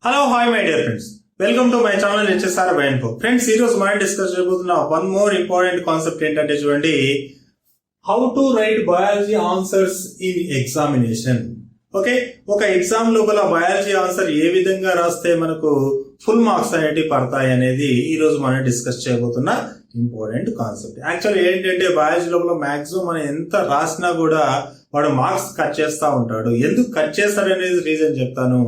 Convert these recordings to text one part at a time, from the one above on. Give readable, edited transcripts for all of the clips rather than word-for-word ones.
Hello hi my dear friends, welcome to my channel HSR బైన్ఫో. Friends, ఈ రోజు మనం డిస్కస్ చేయబోతున్న వన్ మోర్ ఇంపార్టెంట్ కాన్సెప్ట్ ఏంటంటే చూడండి, how to right biology answers in examination. Okay, ఒక ఎగ్జామ్ లోపల బయాలజీ ఆన్సర్ ఏ విధంగా రాస్తే మనకు ఫుల్ మార్క్స్ అనేవి పడతాయి అనేది ఈ రోజు మనం డిస్కస్ చేయబోతున్న ఇంపార్టెంట్ కాన్సెప్ట్. యాక్చువల్లీ ఏంటంటే బయాలజీ లోపల మాక్సిమం మనం ఎంత రాసినా కూడా వాడు మార్క్స్ కట్ చేస్తూ ఉంటాడు. ఎందుకు కట్ చేస్తాడనేది రీజన్ చెప్తాను.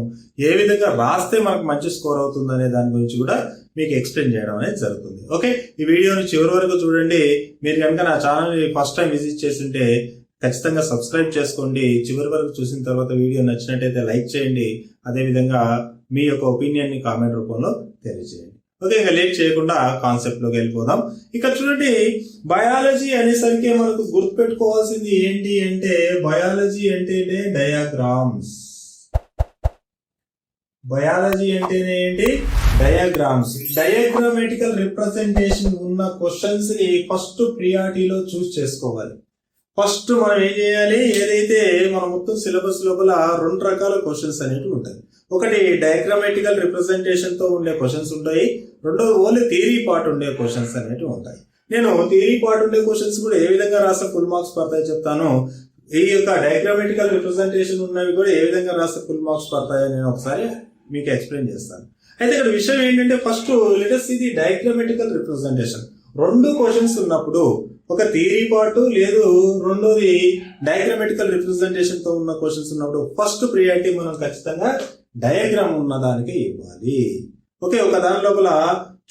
ఏ విధంగా రాస్తే మనకు మంచి స్కోర్ అవుతుంది అనే దాని గురించి కూడా మీకు ఎక్స్ప్లెయిన్ చేయడం అనేది జరుగుతుంది. ఓకే, ఈ వీడియోని చివరి వరకు చూడండి. మీరు కనుక నా ఛానల్ని ఫస్ట్ టైం విజిట్ చేస్తుంటే ఖచ్చితంగా సబ్స్క్రైబ్ చేసుకోండి. చివరి వరకు చూసిన తర్వాత వీడియో నచ్చినట్టయితే లైక్ చేయండి. అదేవిధంగా మీ యొక్క ఒపీనియన్ని కామెంట్ రూపంలో తెలియజేయండి. ఓకే, ఇంకా లేట్ చేయకుండా కాన్సెప్ట్ లోకి వెళ్ళిపోదాం. ఇక్కడ చూడండి, బయాలజీ అనేసరికి మనకు గుర్తుపెట్టుకోవాల్సింది ఏంటి అంటే, బయాలజీ అంటేనే డయాగ్రామ్స్. బయాలజీ అంటేనే ఏంటి? డయాగ్రామ్స్. డయాగ్రామేటికల్ రిప్రజెంటేషన్ ఉన్న క్వశ్చన్స్ ని ఫస్ట్ ప్రియారిటీలో చూస్ చేసుకోవాలి. ఫస్ట్ మనం ఏం చేయాలి, ఏదైతే మన మొత్తం సిలబస్ లోపల రెండు రకాల క్వశ్చన్స్ అనేవి ఉంటాయి. ఒకటి డయాగ్రామేటికల్ రిప్రజెంటేషన్ తో ఉండే క్వశ్చన్స్ ఉంటాయి, రెండోది ఓన్లీ థియరీ పార్ట్ ఉండే క్వశ్చన్స్ అనేవి ఉంటాయి. నేను థియరీ పార్ట్ ఉండే క్వశ్చన్స్ కూడా ఏ విధంగా రాస్తే ఫుల్ మార్క్స్ పడతాయి చెప్తాను. ఈ యొక్క డయాగ్రామేటికల్ రిప్రజెంటేషన్ ఉన్నవి కూడా ఏ విధంగా రాస్తే ఫుల్ మార్క్స్ పడతాయో నేను ఒకసారి మీకు ఎక్స్ప్లెయిన్ చేస్తాను. అయితే ఇక్కడ విషయం ఏంటంటే, first let us see the diagrammatical representation. రెండు క్వశ్చన్స్ ఉన్నప్పుడు ఒక థియరీ పార్ట్ లేదు, రెండోది డయాగ్రామేటికల్ రిప్రజెంటేషన్ తో ఉన్న క్వశ్చన్స్ ఉన్నప్పుడు ఫస్ట్ ప్రియారిటీ మనం ఖచ్చితంగా డయాగ్రామ్ ఉన్న దానికి ఇవ్వాలి. ఓకే, ఒక దాని లోపల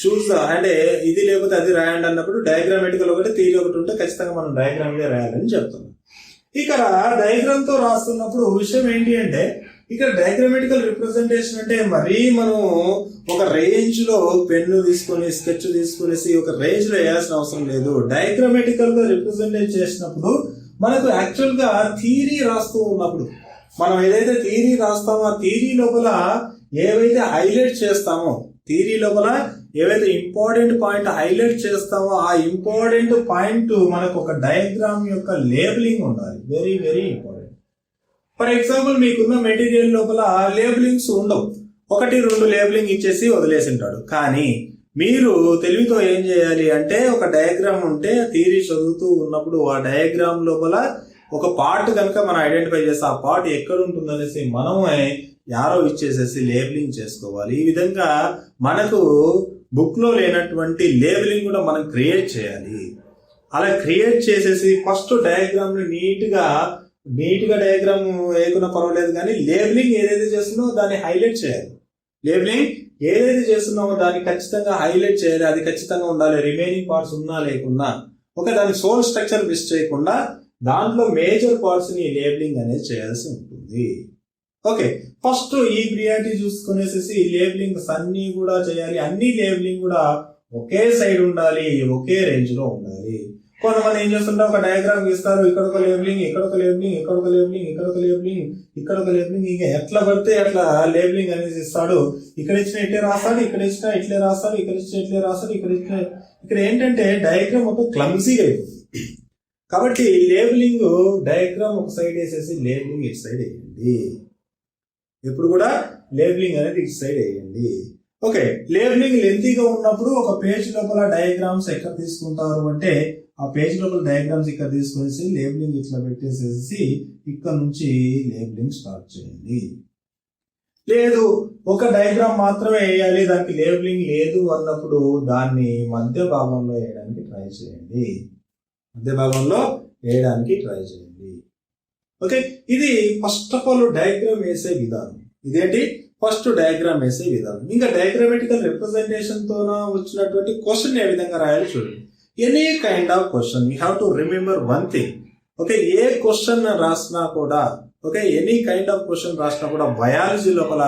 చూస్ అంటే ఇది లేకపోతే అది రాయండి అన్నప్పుడు డయాగ్రామేటికల్ ఒకటి థియరీ ఒకటి ఉంటే ఖచ్చితంగా మనం డయాగ్రామ్ రాయాలని చెప్తున్నాం. ఇక్కడ డయాగ్రామ్ తో రాస్తున్నప్పుడు విషయం ఏంటి అంటే, ఇక్కడ డయాగ్రామేటికల్ రిప్రజెంటేషన్ అంటే మరీ మనం ఒక రేంజ్ లో పెన్ను తీసుకొని స్కెచ్ తీసుకునేసి ఒక రేంజ్ లో వేయాల్సిన అవసరం లేదు. డయాగ్రామేటికల్ గా రిప్రజెంటేట్ చేసినప్పుడు మనకు యాక్చువల్ గా థియరీ రాస్తూ ఉన్నప్పుడు మనం ఏదైతే థియరీ రాస్తామో ఆ థియరీ లోపల ఏవైతే హైలైట్ చేస్తామో, థియరీ లోపల ఏవైతే ఇంపార్టెంట్ పాయింట్ హైలైట్ చేస్తామో ఆ ఇంపార్టెంట్ పాయింట్ మనకు ఒక డయాగ్రామ్ యొక్క లేబులింగ్ ఉండాలి. Very very important. For example, మీకున్న మెటీరియల్ లోపల లేబులింగ్స్ ఉండవు, ఒకటి రెండు లేబులింగ్ ఇచ్చేసి వదిలేసింటాడు. కానీ మీరు తెలివితో ఏం చేయాలి అంటే, ఒక డయాగ్రామ్ ఉంటే థియరీ చదువుతూ ఉన్నప్పుడు ఆ డయాగ్రామ్ లోపల ఒక పార్ట్ కనుక మనం ఐడెంటిఫై చేస్తే ఆ పార్ట్ ఎక్కడ ఉంటుందనేసి మనమే యారో ఇచ్చేసేసి లేబులింగ్ చేసుకోవాలి. ఈ విధంగా మనకు బుక్ లో లేనటువంటి లేబులింగ్ కూడా మనం క్రియేట్ చేయాలి. అలా క్రియేట్ చేసేసి ఫస్ట్ డయాగ్రామ్ ని నీట్ గా డయాగ్రామ్ వేయకున్నా పర్వాలేదు, కానీ లేబులింగ్ ఏదైతే చేస్తున్నామో దాన్ని హైలైట్ చేయాలి. లేబులింగ్ ఏదైతే చేస్తున్నామో దాన్ని ఖచ్చితంగా హైలైట్ చేయాలి. అది ఖచ్చితంగా ఉండాలి. రిమైనింగ్ పార్ట్స్ ఉన్నా లేకున్నా దాని సోల్ స్ట్రక్చర్ మిస్ చేయకుండా దాంట్లో మేజర్ పార్ట్స్ ని లేబులింగ్ అనేది చేయాల్సి ఉంటుంది. ఓకే, ఫస్ట్ ఈ ప్రియారిటీ చూసుకునేసి లేబులింగ్స్ అన్ని కూడా చేయాలి. అన్ని లేబులింగ్ కూడా ఒకే సైడ్ ఉండాలి, ఒకే రేంజ్ లో ఉండాలి. కొంతమంది ఏం చేస్తుంటే ఒక డయాగ్రామ్ ఇస్తారు, ఇక్కడ ఒక లేబులింగ్, ఇక్కడ ఒక లేబులింగ్, ఇక్కడ ఒక లేబులింగ్, ఇక్కడ ఒక లేబులింగ్, ఇక్కడ ఒక లేబులింగ్, ఇంకా ఎట్లా పడితే అట్లా లేబులింగ్ అనేది ఇస్తాడు. ఇక్కడ ఇచ్చిన ఇట్లే రాస్తాడు, ఇక్కడ ఇచ్చిన ఇట్లే రాస్తాడు, ఇక్కడ ఇచ్చిన ఇట్లే రాస్తాడు, ఇక్కడ ఏంటంటే డయాగ్రామ్ మొత్తం క్లమ్జీగా అయిపోతుంది. కాబట్టి లేబులింగ్ డయాగ్రామ్ ఒక సైడ్ వేసేసి లేబులింగ్ ఇటు సైడ్ వేయండి. ఎప్పుడు కూడా లేబులింగ్ అనేది ఇటు సైడ్ వేయండి. ఓకే, లేబులింగ్ లెంతీగా ఉన్నప్పుడు ఒక పేజ్ లోపల డయాగ్రామ్స్ ఎక్కడ తీసుకుంటారు అంటే, ఆ పేజ్ లోపల డయాగ్రామ్స్ ఇక్కడ తీసుకునేసి లేబులింగ్ ఇట్లా పెట్టేసేసి ఇక్కడ నుంచి లేబులింగ్ స్టార్ట్ చేయండి. లేదు, ఒక డయాగ్రామ్ మాత్రమే వేయాలి, దానికి లేబులింగ్ లేదు అన్నప్పుడు దాన్ని మధ్య భాగంలో వేయడానికి ట్రై చేయండి. ఓకే, ఇది ఫస్ట్ ఆఫ్ ఆల్ డయాగ్రామ్ వేసే విధానం. ఇదేంటి? ఫస్ట్ డయాగ్రామ్ వేసే విధానం. ఇంకా డయాగ్రామేటికల్ రిప్రజెంటేషన్ తో వచ్చినటువంటి క్వశ్చన్ ఏ విధంగా రాయాలి చూడండి. Any kind of question you have to remember one thing. Okay, A question రాసినా కూడా, okay, any kind of question రాసినా కూడా బయాలజీ లోపల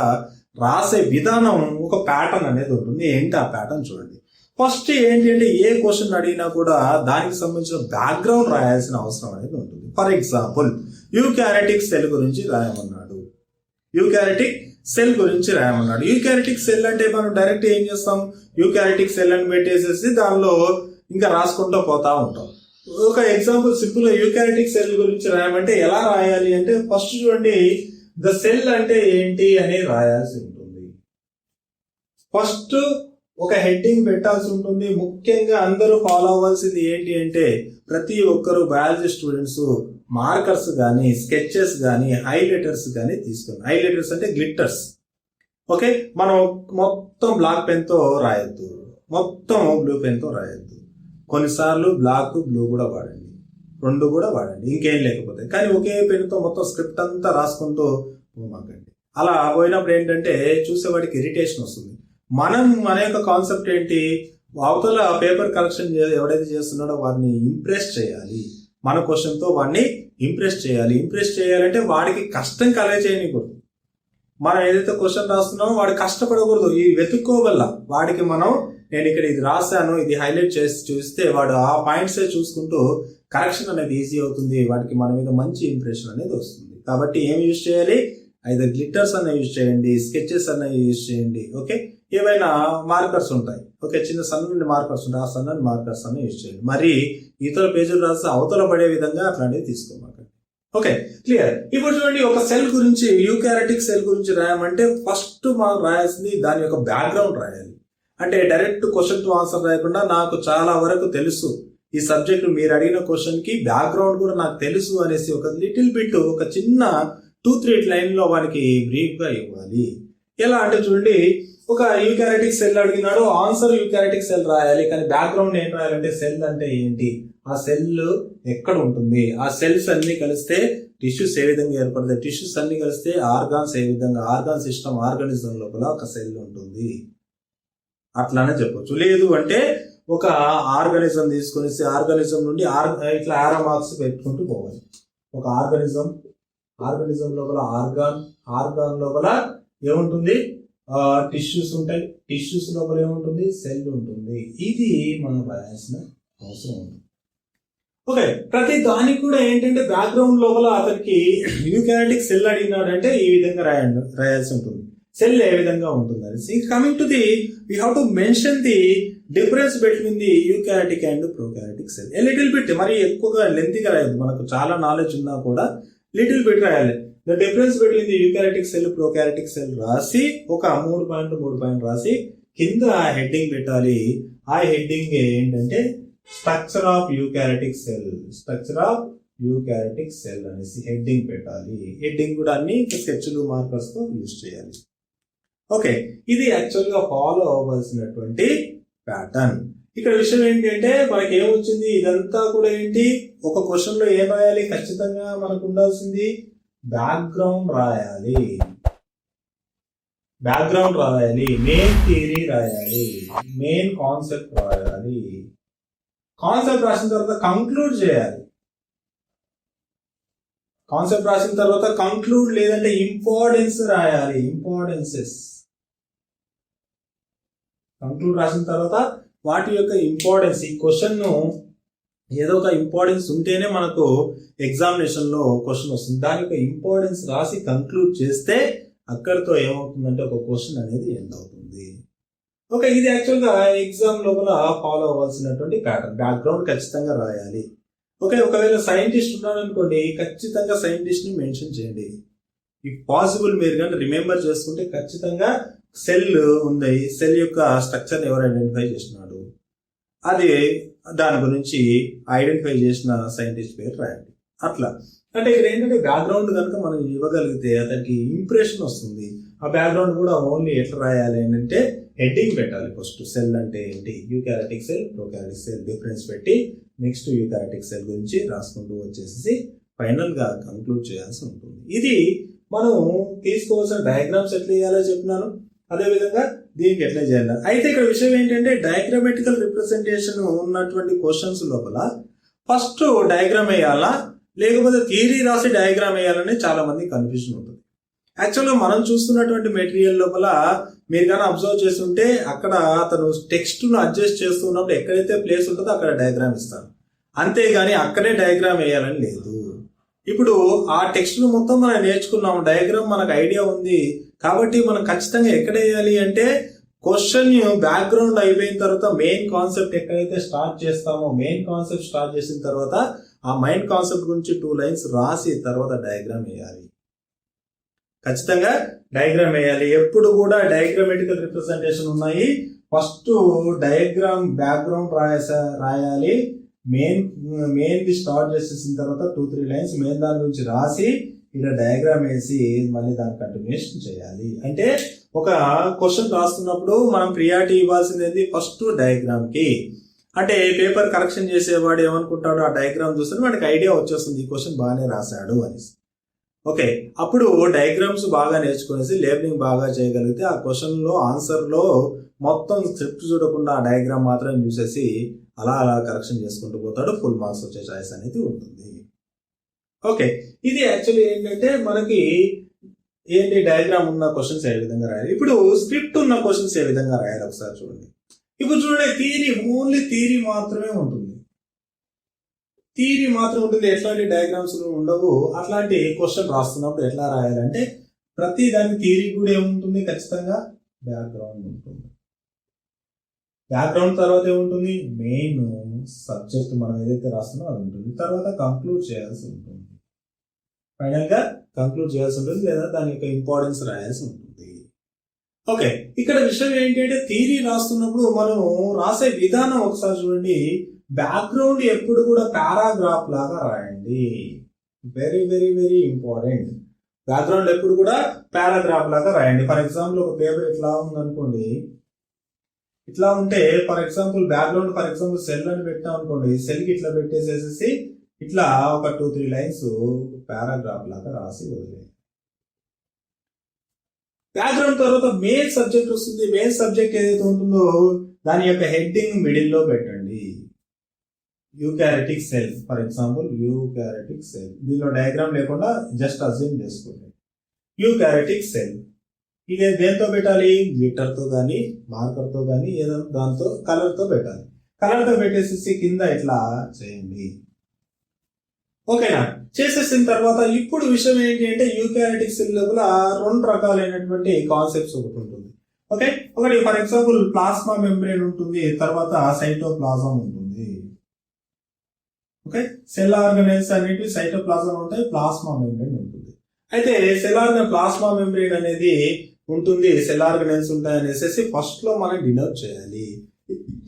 రాసే విధానం ఒక ప్యాటర్న్ అనేది ఉంటుంది. ఏంటి ఆ ప్యాటర్న్ చూడండి. ఫస్ట్ ఏంటి అంటే, ఏ క్వశ్చన్ అడిగినా కూడా దానికి సంబంధించిన బ్యాక్గ్రౌండ్ రాయాల్సిన అవసరం అనేది ఉంటుంది. ఫర్ ఎగ్జాంపుల్, యూకారియోటిక్ సెల్ గురించి రాయమన్నాడు. యూకారియోటిక్ సెల్ అంటే మనం డైరెక్ట్ ఏం చేస్తాం, యూకారియోటిక్ సెల్ అని పెట్టేసేసి దానిలో ఇంకా రాసుకుంటూ పోతా ఉంటాం. ఒక ఎగ్జాంపుల్ సింపుల్ గా యూకారియోటిక్ సెల్ గురించి రాయమంటే ఎలా రాయాలి అంటే, ఫస్ట్ చూడండి, ద సెల్ అంటే ఏంటి అని రాయాల్సి ఉంటుంది. ఫస్ట్ ఒక హెడ్డింగ్ పెట్టాల్సి ఉంటుంది. ముఖ్యంగా అందరూ ఫాలో అవ్వాల్సింది ఏంటి అంటే ప్రతి ఒక్కరు బయాలజీ స్టూడెంట్స్ మార్కర్స్ కానీ స్కెచెస్ కానీ హైలైటర్స్ కానీ తీసుకోండి. హైలైటర్స్ అంటే గ్లిట్టర్స్. ఓకే, మనం మొత్తం బ్లాక్ పెన్ తో రాయొద్దు, మొత్తం బ్లూ పెన్ తో రాయొద్దు. కొన్నిసార్లు బ్లాక్ బ్లూ కూడా వాడండి, రెండు కూడా వాడండి, ఇంకేం లేకపోతే. కానీ ఒకే పెన్ తో మొత్తం స్క్రిప్ట్ అంతా రాసుకుంటూ పోమాకండి. అలా పోయినప్పుడు ఏంటంటే చూసేవాడికి ఇరిటేషన్ వస్తుంది. మన యొక్క కాన్సెప్ట్ ఏంటి, అవతల పేపర్ కరెక్షన్ ఎవడైతే చేస్తున్నాడో వాడిని ఇంప్రెస్ చేయాలి. మన క్వశ్చన్ తో వాడిని ఇంప్రెస్ చేయాలి. ఇంప్రెస్ చేయాలంటే వాడికి కష్టం చేయకూడదు. మనం ఏదైతే క్వశ్చన్ రాస్తున్నామో వాడు కష్టపడకూడదు. ఈ వెతుక్కోవల్ల వాడికి నేను ఇక్కడ ఇది రాశాను, ఇది హైలైట్ చేసి చూస్తే వాడు ఆ పాయింట్స్ చూసుకుంటూ కరెక్షన్ అనేది ఈజీ అవుతుంది. వాడికి మన మీద మంచి ఇంప్రెషన్ అనేది వస్తుంది. కాబట్టి ఏం యూజ్ చేయాలి, అయితే గ్లిట్టర్స్ అన్న యూజ్ చేయండి, స్కెచెస్ అన్న యూజ్ చేయండి. ఓకే, ఏవైనా మార్కర్స్ ఉంటాయి. ఓకే, చిన్న సన్నని మార్కర్స్ ఉంటాయి, ఆ సన్నని మార్కర్స్ అన్న యూజ్ చేయండి. మరి ఇతర పేజీలు రాస్తే అవతల పడే విధంగా అట్లాంటివి తీసుకోమాకండి. Okay, clear. ఇప్పుడు చూడండి, ఒక సెల్ గురించి, యూకారియోటిక్ సెల్ గురించి రాయమంటే ఫస్ట్ మనం రాయాల్సింది దాని యొక్క బ్యాక్గ్రౌండ్ రాయాలి. అంటే డైరెక్ట్ క్వశ్చన్ టు ఆన్సర్ రాయకుండా నాకు చాలా వరకు తెలుసు ఈ సబ్జెక్ట్, మీరు అడిగిన క్వశ్చన్ కి బ్యాక్గ్రౌండ్ కూడా నాకు తెలుసు అనేసి ఒక లిటిల్ బిట్, ఒక చిన్న 2-3 లైన్ లో వానికి బ్రీఫ్ గా ఇవ్వాలి. ఎలా అంటే చూడండి, ఒక యూకారియోటిక్ సెల్ అడిగినాడు, ఆన్సర్ యూకారియోటిక్ సెల్ రాయాలి. కానీ బ్యాక్గ్రౌండ్ ఏం రాయాలంటే సెల్ అంటే ఏంటి, ఆ సెల్ ఎక్కడ ఉంటుంది, ఆ సెల్స్ అన్ని కలిస్తే టిష్యూస్ ఏ విధంగా ఏర్పడతాయి, టిష్యూస్ అన్ని కలిస్తే ఆర్గాన్స్ ఏ విధంగా, ఆర్గాన్ సిస్టమ్ ఆర్గానిజం లోపల ఒక సెల్ ఉంటుంది, అట్లానే చెప్పొచ్చు. లేదు అంటే ఒక ఆర్గానిజం తీసుకొని ఆర్గానిజం నుండి ఇట్లా ఆరో మార్క్స్ పెట్టుకుంటూ పోవాలి. ఒక ఆర్గానిజం లోపల ఆర్గాన్ లోపల ఏముంటుంది, టిష్యూస్ ఉంటాయి, టిష్యూస్ లోపల ఏముంటుంది, సెల్ ఉంటుంది. ఇది మనం రాయాల్సిన అవసరం ఉంది. ఓకే, ప్రతి దానికి కూడా ఏంటంటే బ్యాక్గ్రౌండ్ లోపల అతనికి యూకారియోటిక్ సెల్ అడిగినాడు అంటే ఈ విధంగా రాయాల్సి ఉంటుంది. సెల్ ఏ విధంగా ఉంటుంది అనేసి. Coming to the we have to mention the difference between the eukaryotic and prokaryotic cell. A little bit, మరి ఎక్కువగా లెంతీగా రాయదు, మనకు చాలా నాలెడ్జ్ ఉన్నా కూడా లిటిల్ బిట్ రాయాలి. The difference between the eukaryotic cell prokaryotic cell రాసి ఒక 3 పాయింట్ రాసి కింద హెడ్డింగ్ పెట్టాలి. ఆ హెడ్డింగ్ ఏంటంటే స్ట్రక్చర్ ఆఫ్ యూకారియోటిక్ సెల్ అనేసి హెడ్డింగ్ పెట్టాలి. హెడ్డింగ్ కూడా అన్ని స్కెచ్లు మార్కర్స్ తో యూజ్ చేయాలి. ఓకే, ఇది యాక్చువల్ గా ఫాలో అవ్వాల్సినటువంటి ప్యాటర్న్. ఇక్కడ విషయం ఏంటంటే మనకి ఏమొచ్చింది, ఇదంతా కూడా ఏంటి, ఒక క్వశ్చన్ లో ఏం రాయాలి, ఖచ్చితంగా మనకు ఉండాల్సింది బ్యాక్గ్రౌండ్ రాయాలి, మెయిన్ థియరీ రాయాలి, మెయిన్ కాన్సెప్ట్ రాయాలి. కాన్సెప్ట్ రాసిన తర్వాత కంక్లూడ్ చేయాలి. కాన్సెప్ట్ రాసిన తర్వాత కంక్లూడ్ లేదంటే ఇంపార్టెన్స్ రాయాలి. కంక్లూడ్ రాసిన తర్వాత వాటి యొక్క ఇంపార్టెన్స్, ఈ క్వశ్చన్ ఏదో ఒక ఇంపార్టెన్స్ ఉంటేనే మనకు ఎగ్జామినేషన్ లో క్వశ్చన్ వస్తుంది. దాని యొక్క ఇంపార్టెన్స్ రాసి కంక్లూడ్ చేస్తే అక్కడితో ఏమవుతుందంటే ఒక క్వశ్చన్ అనేది ఎండ్ అవుతుంది. ఓకే, ఇది యాక్చువల్ గా ఎగ్జామ్ లోపల ఫాలో అవ్వాల్సినటువంటి ప్యాటర్న్. బ్యాక్గ్రౌండ్ ఖచ్చితంగా రాయాలి. ఓకే, ఒకవేళ సైంటిస్ట్ ఉన్నాడు అనుకోండి, ఖచ్చితంగా సైంటిస్ట్ ని మెన్షన్ చేయండి. ఇఫ్ పాసిబుల్ మీరు కానీ రిమెంబర్ చేసుకుంటే ఖచ్చితంగా సెల్ ఉంది, సెల్ యొక్క స్ట్రక్చర్ ఎవరు ఐడెంటిఫై చేసినాడు, అది దాని గురించి ఐడెంటిఫై చేసిన సైంటిస్ట్ పేరు రాయండి. అట్లా అంటే ఇక్కడ ఏంటంటే బ్యాక్గ్రౌండ్ కనుక మనం ఇవ్వగలిగితే అతనికి ఇంప్రెషన్ వస్తుంది. ఆ బ్యాక్గ్రౌండ్ కూడా ఓన్లీ ఎట్లా రాయాలి అంటే హెడ్డింగ్ పెట్టాలి. ఫస్ట్ సెల్ అంటే ఏంటి, eukaryotic cell prokaryotic cell difference పెట్టి నెక్స్ట్ యూకారియోటిక్ సెల్ గురించి రాసుకుంటూ వచ్చేసి ఫైనల్ గా కంక్లూడ్ చేయాల్సి ఉంటుంది. ఇది మనం తీసుకోవాల్సిన డయాగ్రామ్స్ ఎట్లా చేయాలో చెప్పినాను, అదేవిధంగా దీనికి ఎట్లా చేయాలి. అయితే ఇక్కడ విషయం ఏంటంటే డయాగ్రామెటికల్ రిప్రజెంటేషన్ ఉన్నటువంటి క్వశ్చన్స్ లోపల ఫస్ట్ డయాగ్రామ్ వేయాలా లేకపోతే థియరీ రాసి డయాగ్రామ్ వేయాలని చాలా మంది కన్ఫ్యూజన్ ఉంటుంది. యాక్చువల్గా మనం చూస్తున్నటువంటి మెటీరియల్ లోపల మీరు కానీ అబ్జర్వ్ చేస్తుంటే అక్కడ అతను టెక్స్ట్ ను అడ్జస్ట్ చేస్తున్నప్పుడు ఎక్కడైతే ప్లేస్ ఉంటుందో అక్కడ డయాగ్రామ్ ఇస్తాను, అంతేగాని అక్కడే డయాగ్రామ్ వేయాలని లేదు. ఇప్పుడు ఆ టెక్స్ట్ ను మొత్తం మనం నేర్చుకున్నాము, డయాగ్రామ్ మనకు ఐడియా ఉంది కాబట్టి మనం ఖచ్చితంగా ఎక్కడ వేయాలి అంటే క్వశ్చన్ బ్యాక్గ్రౌండ్ అయిపోయిన తర్వాత మెయిన్ కాన్సెప్ట్ ఎక్కడైతే స్టార్ట్ చేస్తామో మెయిన్ కాన్సెప్ట్ స్టార్ట్ చేసిన తర్వాత ఆ మెయిన్ కాన్సెప్ట్ గురించి 2 లైన్స్ రాసి తర్వాత డయాగ్రామ్ వేయాలి. ఖచ్చితంగా డయాగ్రామ్ వేయాలి. ఎప్పుడు కూడా డయాగ్రామేటికల్ రిప్రజెంటేషన్ ఉన్నాయి. ఫస్ట్ డయాగ్రామ్ బ్యాక్గ్రౌండ్ రాయాలి. మెయిన్ స్టార్ట్ చేసేసిన తర్వాత 2-3 లైన్స్ మెయిన్ దాని గురించి రాసి ఇలా డయాగ్రామ్ వేసి మళ్ళీ దాని కంటిన్యూషన్ చేయాలి. అంటే ఒక క్వశ్చన్ రాస్తున్నప్పుడు మనం ప్రియారిటీ ఇవ్వాల్సింది ఫస్ట్ డయాగ్రామ్ కి. అంటే పేపర్ కరెక్షన్ చేసేవాడు ఏమనుకుంటాడు, ఆ డయాగ్రామ్ చూస్తే వాడికి ఐడియా వచ్చేస్తుంది ఈ క్వశ్చన్ బాగానే రాశాడు అని. ఓకే, అప్పుడు డయాగ్రామ్స్ బాగా నేర్చుకునేసి లేబులింగ్ బాగా చేయగలిగితే ఆ క్వశ్చన్ లో ఆన్సర్ లో మొత్తం స్క్రిప్ట్ చూడకుండా ఆ డయాగ్రామ్ మాత్రం చూసేసి అలా కరెక్షన్ చేసుకుంటూ పోతాడు. ఫుల్ మార్క్స్ వచ్చే ఛాయిస్ అనేది ఉంటుంది. ఓకే, ఇది యాక్చువల్లీ ఏంటంటే మనకి డయాగ్రామ్ ఉన్న క్వశ్చన్స్ ఏ విధంగా రాయాలి. ఇప్పుడు స్క్రిప్ట్ ఉన్న క్వశ్చన్స్ ఏ విధంగా రాయాలి ఒకసారి చూడండి. ఇప్పుడు చూడండి, థియరీ ఓన్లీ థియరీ మాత్రమే ఉంటుంది. ఎట్లాంటి డయాగ్రామ్స్ ఉండవు. అట్లాంటి క్వశ్చన్ రాస్తున్నప్పుడు ఎట్లా రాయాలంటే ప్రతి దానికి థియరీ కూడా ఏముంటుంది, ఖచ్చితంగా బ్యాక్గ్రౌండ్ ఉంటుంది. బ్యాక్గ్రౌండ్ తర్వాత ఏముంటుంది, మెయిన్ సబ్జెక్ట్ మనం ఏదైతే రాస్తున్నామో అది ఉంటుంది. తర్వాత కంక్లూడ్ చేయాల్సి ఉంటుంది. ఫైనల్ గా కంక్లూడ్ చేయాల్సి ఉంటుంది, లేదా దాని యొక్క ఇంపార్టెన్స్ రాయాల్సి ఉంటుంది. ఓకే, ఇక్కడ విషయం ఏంటంటే థియరీ రాస్తున్నప్పుడు మనం రాసే విధానం ఒకసారి చూడండి. బ్యాక్గ్రౌండ్ ఎప్పుడు కూడా పారాగ్రాఫ్ లాగా రాయండి. Very very very important. Background ఎప్పుడు కూడా పారాగ్రాఫ్ లాగా రాయండి. ఫర్ ఎగ్జాంపుల్ ఒక పేపర్ ఇట్లా ఉందనుకోండి, ఇట్లా ఉంటే for example background for example cell అని పెట్టాం అనుకోండి, సెల్ కి ఇట్లా పెట్టేసేసి ఇట్లా ఒక 2-3 లైన్స్ పారాగ్రాఫ్ లాగా రాసి వదిలేయండి. బ్యాక్గ్రౌండ్ తర్వాత మెయిన్ సబ్జెక్ట్ వస్తుంది. మెయిన్ సబ్జెక్ట్ ఏదైతే ఉంటుందో దాని యొక్క హెడ్డింగ్ మిడిల్ లో పెట్టండి. Eukaryotic cell for example, eukaryotic cell. దీనిలో డయాగ్రామ్ లేకుండా జస్ట్ అజ్యూమ్ చేసుకోండి. యూకారియోటిక్ సెల్ ఇది దేంతో పెట్టాలి, గ్లిటర్ తో కానీ మార్కర్ తో కానీ ఏదో దాంతో కలర్ తో పెట్టాలి. కలర్ తో పెట్టేసి కింద ఇట్లా చేయండి. ఓకేనా, చేసేసిన తర్వాత ఇప్పుడు విషయం ఏంటి అంటే యూకారియోటిక్ సెల్ లోపల 2 రకాలైనటువంటి కాన్సెప్ట్స్ ఒకటి ఉంటుంది. ఓకే, ఒకటి ఫర్ ఎగ్జాంపుల్ ప్లాస్మా మెంబ్రేన్ ఉంటుంది, తర్వాత సైటోప్లాజం ఉంటుంది. ఓకే, సెల్ ఆర్గనైల్స్ అనేవి సైటోప్లాజం ఉంటాయి, ప్లాస్మా మెంబ్రేన్ ఉంటుంది. అయితే ప్లాస్మా మెంబ్రేన్ అనేది ఉంటుంది, సెల్ ఆర్గనైల్స్ ఉంటాయి అనేసి ఫస్ట్ లో మనం డినోట్ చేయాలి.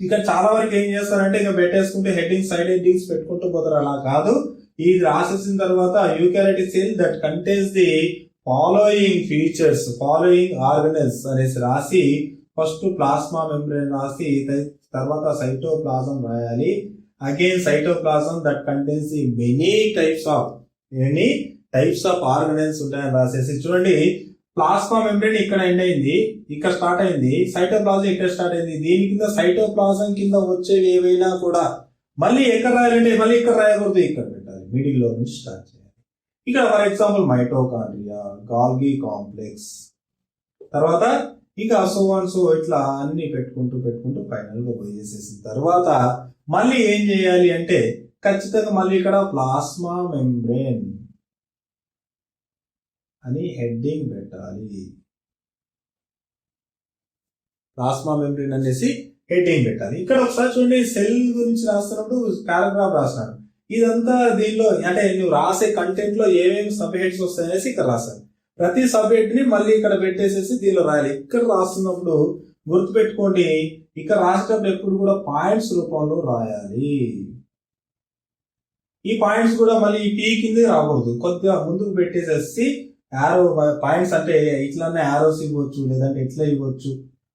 ఇంకా చాలా వరకు ఏం చేస్తారంటే ఇంకా పెట్టేసుకుంటే హెడ్డింగ్ సైడ్ హెడ్డింగ్స్ పెట్టుకుంటూ పోతారు. అలా కాదు, ఇది రాసేసిన తర్వాత eukaryotic cell that contains the following features, following organelles అనేసి రాసి ఫస్ట్ ప్లాస్మా మెంబ్రేన్ రాసి తర్వాత సైటోప్లాజం రాయాలి. Again cytoplasm that contains the many types of organelles ఉంటాయని రాసేసి చూడండి. ప్లాస్మా మెంబ్రేన్ ఇక్కడ ఎండ్ అయింది, ఇక్కడ స్టార్ట్ అయింది. సైటోప్లాజం ఇక్కడ స్టార్ట్ అయింది. దీని కింద సైటోప్లాజం కింద వచ్చేవి ఏవైనా కూడా మళ్ళీ ఎక్కడ రాయాలంటే మళ్ళీ ఇక్కడ రాయకూడదు, ఇక్కడ పెట్టాలి. మిడిల్ లో నుంచి స్టార్ట్ చేయాలి. ఇక్కడ for example mitochondria, Golgi complex, తర్వాత ఇంకా సో ఇట్లా అన్ని పెట్టుకుంటూ ఫైనల్ గా పోయేసేసిన తర్వాత మళ్ళీ ఏం చేయాలి అంటే ఖచ్చితంగా మళ్ళీ ఇక్కడ ప్లాస్మా మెంబ్రేన్ అని హెడ్డింగ్ పెట్టాలి. ప్లాస్మా మెంబ్రేన్ అనేసి హెడ్డింగ్ పెట్టాలి. ఇక్కడ ఒకసారి చూడండి, సెల్ గురించి రాస్తున్నప్పుడు పారాగ్రాఫ్ రాస్తున్నాడు. ఇదంతా దీనిలో అంటే నువ్వు రాసే కంటెంట్ లో ఏమేమి సబ్ హెడ్స్ వస్తాయనేసి ఇక్కడ రాశాను. ప్రతి సబ్ హెడ్ ని మళ్ళీ ఇక్కడ పెట్టేసేసి దీనిలో రాయాలి. ఇక్కడ రాస్తున్నప్పుడు గుర్తుపెట్టుకోండి, ఇక్కడ రాసేటప్పుడు ఎప్పుడు కూడా పాయింట్స్ రూపంలో రాయాలి. ఈ పాయింట్స్ కూడా మళ్ళీ ఈ పీ కింద రాకూడదు, కొద్దిగా ముందుకు పెట్టేసేసి యారో పాయింట్స్ అంటే ఇట్లానే యారోస్ ఇవ్వచ్చు, లేదంటే ఎట్లా ఇవ్వచ్చు.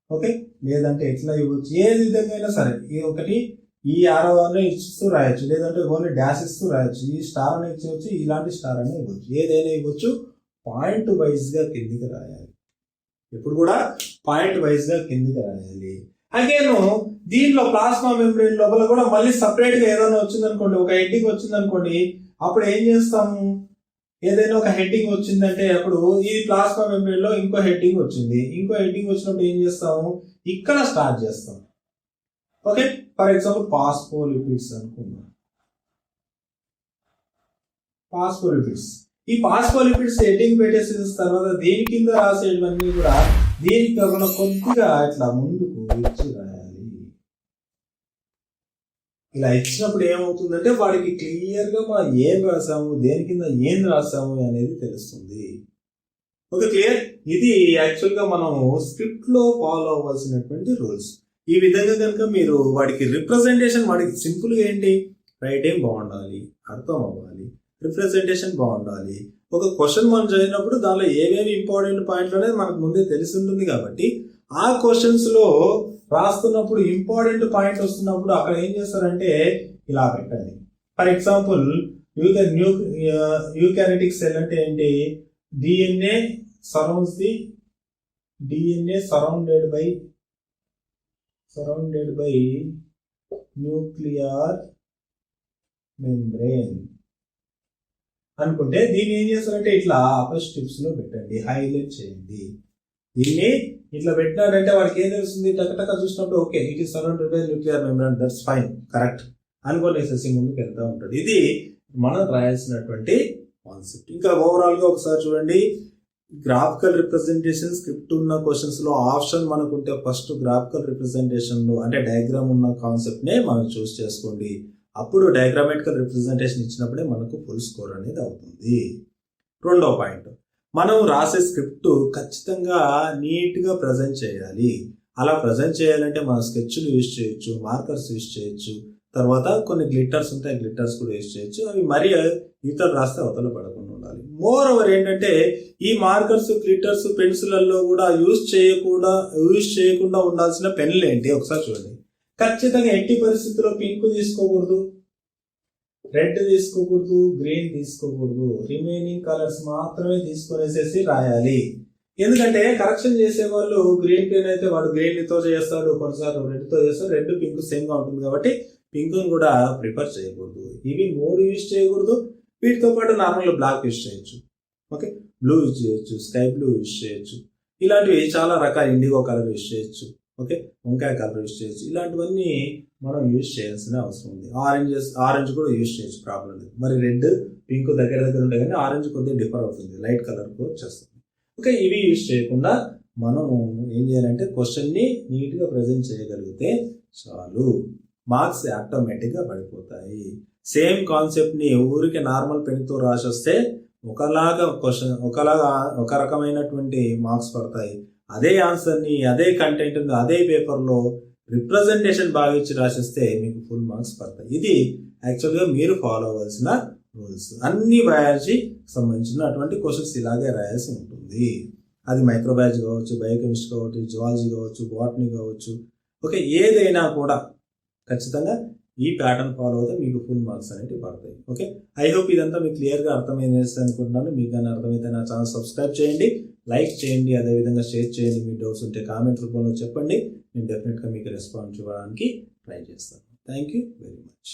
ఓకే, లేదంటే ఎట్లా ఇవ్వచ్చు, ఏ విధంగా అయినా సరే. ఒకటి ఈ యారో అనే ఇస్తూ రాయొచ్చు, లేదంటే ఓన్లీ డాష్ ఇస్తూ రాయొచ్చు, ఈ స్టార్ అని ఇచ్చవచ్చు, ఇలాంటి స్టార్ అని ఇవ్వచ్చు, ఏదైనా ఇవ్వచ్చు. పాయింట్ వైజ్ గా కిందికి రాయాలి. ఎప్పుడు కూడా పాయింట్ వైజ్ గా కిందికి రాయాలి. అగైన్ దీనిలో ప్లాస్మా మెంబ్రేన్ లోపల కూడా మళ్ళీ సపరేట్ గా ఏదైనా వచ్చిందనుకోండి, ఒక హెడ్డింగ్ వచ్చిందనుకోండి, అప్పుడు ఏం చేస్తాము, ఏదైనా ఒక హెడ్డింగ్ వచ్చిందంటే అప్పుడు ఈ ప్లాస్మా మెంబ్రేన్ లో ఇంకో హెడ్డింగ్ వచ్చింది, ఇంకో హెడ్డింగ్ వచ్చినప్పుడు ఏం చేస్తాము, ఇక్కడ స్టార్ట్ చేస్తాం. ఓకే, ఫర్ ఎగ్జాంపుల్ ఫాస్ఫోలిపిడ్స్ అనుకున్నాం. ఫాస్ఫోలిపిడ్స్, ఈ ఫాస్ఫోలిపిడ్స్ హెడ్డింగ్ పెట్టేసిన తర్వాత దీని కింద రాసేవన్నీ కూడా దీనికి కాకుండా కొద్దిగా ఇట్లా ముందుకు ఇచ్చి రాయాలి. ఇలా ఇచ్చినప్పుడు ఏమవుతుందంటే వాడికి క్లియర్ గా మనం ఏం రాసాము, దేని కింద ఏం రాసాము అనేది తెలుస్తుంది. Okay, clear? ఇది యాక్చువల్ గా మనం స్క్రిప్ట్ లో ఫాలో అవ్వాల్సినటువంటి రూల్స్. ఈ విధంగా కనుక మీరు వాడికి రిప్రజెంటేషన్, వాడికి సింపుల్ గా ఏంటి, రైటింగ్ బాగుండాలి, అర్థం అవ్వాలి, రిప్రజెంటేషన్ బాగుండాలి. ఒక క్వశ్చన్ మనం చదివినప్పుడు దానిలో ఏమేమి ఇంపార్టెంట్ పాయింట్లు అనేది మనకు ముందే తెలిసి ఉంటుంది కాబట్టి ఆ క్వశ్చన్స్ లో రాస్తున్నప్పుడు ఇంపార్టెంట్ పాయింట్ వస్తున్నప్పుడు అక్కడ ఏం చేస్తారంటే ఇలా పెట్టండి. ఫర్ ఎగ్జాంపుల్ యూకారియోటిక్ సెల్ అంటే ఏంటి, DNA surrounded by nuclear membrane అనుకుంటే దీన్ని ఏం చేస్తారంటే ఇట్లా అపోస్ట్రిప్స్ లో పెట్టండి, హైలైట్ చేయండి. దీన్ని ఇట్లా పెట్టినారంటే వాడికి ఏం తెలుస్తుంది, టకటక చూసినప్పుడు okay it is surrounded by nuclear membrane, that's fine, correct అనుకోనేసేసి ముందుకు వెళ్తూ ఉంటాడు. ఇది మనం రాయాల్సినటువంటి కాన్సెప్ట్. ఇంకా ఓవరాల్ గా ఒకసారి చూడండి, గ్రాఫికల్ రిప్రజెంటేషన్ స్క్రిప్ట్ ఉన్న క్వశ్చన్స్ లో ఆప్షన్ మనకుంటే ఫస్ట్ గ్రాఫికల్ రిప్రజెంటేషన్ లో అంటే డయాగ్రామ్ ఉన్న కాన్సెప్ట్ నే మనం చూస్ చేసుకోండి. అప్పుడు డయాగ్రామేటికల్ రిప్రజెంటేషన్ ఇచ్చినప్పుడే మనకు ఫుల్ స్కోర్ అనేది అవుతుంది. రెండో పాయింట్, మనం రాసే స్క్రిప్ట్ ఖచ్చితంగా నీట్ గా ప్రజెంట్ చేయాలి. అలా ప్రజెంట్ చేయాలంటే మనం స్కెచ్లు యూజ్ చేయొచ్చు, మార్కర్స్ యూజ్ చేయొచ్చు, తర్వాత కొన్ని గ్లిట్టర్స్ ఉంటాయి, గ్లిట్టర్స్ కూడా యూజ్ చేయొచ్చు. అవి మరీ ఇతరులు రాస్తే అవతల పడకుండా ఉండాలి. మోర్ ఓవర్ ఏంటంటే ఈ మార్కర్స్, గ్లిట్టర్స్, పెన్సిళ్లలో కూడా యూజ్ చేయకుండా ఉండాల్సిన పెన్నులు ఏంటి ఒకసారి చూడండి. ఖచ్చితంగా ఎట్టి పరిస్థితుల్లో పింక్ తీసుకోకూడదు, రెడ్ తీసుకోకూడదు, గ్రీన్ తీసుకోకూడదు. రిమైనింగ్ కలర్స్ మాత్రమే తీసుకునేసేసి రాయాలి. ఎందుకంటే కరెక్షన్ చేసే వాళ్ళు గ్రీన్ పెన్ అయితే వాడు గ్రీన్ తో చేస్తాడు, కొన్నిసార్లు రెడ్ తో చేస్తాడు. రెడ్ పింక్ సేమ్ గా ఉంటుంది కాబట్టి పింక్ కూడా ప్రిఫర్ చేయకూడదు. ఇవి 3 యూజ్ చేయకూడదు. వీటితో పాటు నార్మల్ బ్లాక్ యూజ్ చేయొచ్చు, ఓకే, బ్లూ యూజ్ చేయొచ్చు, స్కై బ్లూ యూజ్ చేయొచ్చు, ఇలాంటివి చాలా రకాల ఇండిగో కలర్ యూజ్ చేయొచ్చు, ఓకే, వంకాయ కలర్ యూజ్ చేయొచ్చు. ఇలాంటివన్నీ మనం యూజ్ చేయాల్సిన అవసరం ఉంది. ఆరెంజ్ కూడా యూజ్ చేయొచ్చు, ప్రాబ్లం లేదు. మరి రెడ్, పింక్ దగ్గర ఉంటాయి కానీ ఆరెంజ్ కొద్దిగా డిఫర్ అవుతుంది, లైట్ కలర్ వచ్చేస్తుంది. ఓకే, ఇవి యూజ్ చేయకుండా మనం ఏం చేయాలంటే క్వశ్చన్ ని నీట్ గా ప్రజెంట్ చేయగలిగితే చాలు, మార్క్స్ ఆటోమేటిక్ గా పడిపోతాయి. సేమ్ కాన్సెప్ట్ ని ఊరికి నార్మల్ పెన్ తో రాసొస్తే ఒక రకమైనటువంటి మార్క్స్ పడతాయి. అదే ఆన్సర్ ని, అదే కంటెంట్ ని అదే పేపర్ లో రిప్రజెంటేషన్ బాగా ఇచ్చి రాసిస్తే మీకు ఫుల్ మార్క్స్ పడతాయి. ఇది యాక్చువల్ గా మీరు ఫాలో అవ్వాల్సిన రూల్స్. అన్ని బయాలజీ సంబంధించినటువంటి క్వశ్చన్స్ ఇలాగే రాయాల్సి ఉంటుంది. అది మైక్రోబయాలజీ కావచ్చు, బయోకెమిస్ట్రీ కావచ్చు, జువాలజీ కావచ్చు, బాటనీ కావచ్చు, ఓకే, ఏదైనా కూడా ఖచ్చితంగా ఈ ప్యాటర్న్ ఫాలో అయితే మీకు ఫుల్ మార్క్స్ అనేవి పడతాయి. ఓకే, ఐ హోప్ ఇదంతా మీకు క్లియర్గా అర్థమైంది అనుకుంటున్నాను. మీకు కానీ అర్థమైతే నా ఛానల్ సబ్స్క్రైబ్ చేయండి, లైక్ చేయండి, అదేవిధంగా షేర్ చేయండి. మీ డౌట్స్ ఉంటే కామెంట్ రూపంలో చెప్పండి, నేను డెఫినెట్గా మీకు రెస్పాన్స్ ఇవ్వడానికి ట్రై చేస్తాను. Thank you very much.